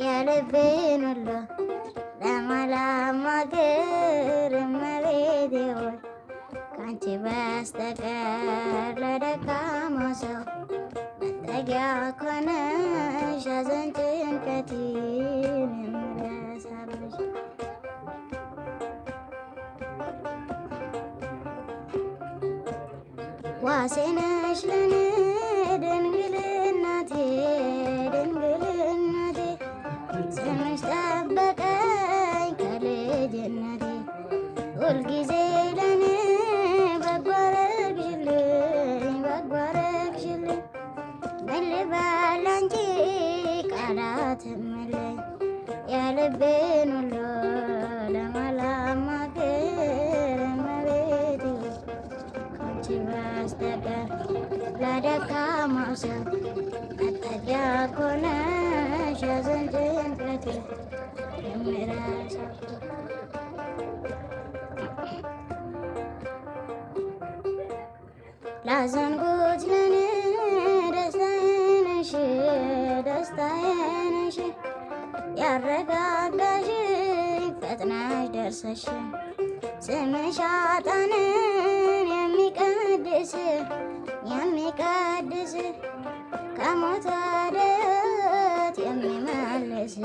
የልቤን ሁሉ ለማላማክር እመቤቴ ሆይ ካንቺ በስተቀር ለደካማው ሰው መጠጊያ ኮነሽ ሐዘን ጭንቀቴን የምረሳብሽ ዋሴ ነሽ ለኔ ድንግል እናቴ ድንግል እናቴ ስምሽ ጠበቀኝ ከልጅነቴ ሁልጊዜ ለኔ በጎ አረግሽልኝ በጎ አረግሽልኝ ምን ልበል አንቺ ቃላት የለኝ የልቤን ሁሉ ለማላማክር እመቤቴ ካንቺ በስተቀር ለደካማው ሰው መጠጊያ ኮነሽ ሐዘን ጭንቀቴን የምረሳው ላዘንኩት ለኔ ደስታዬ ነሽ ደስታዬ ነሽ ያረጋጋሽኝ ፈጥነሽ ደርሰሽ ስምሽ ኃጥአንን የሚቀድስ ከሞት ወደ ሕይወት የሚመልስ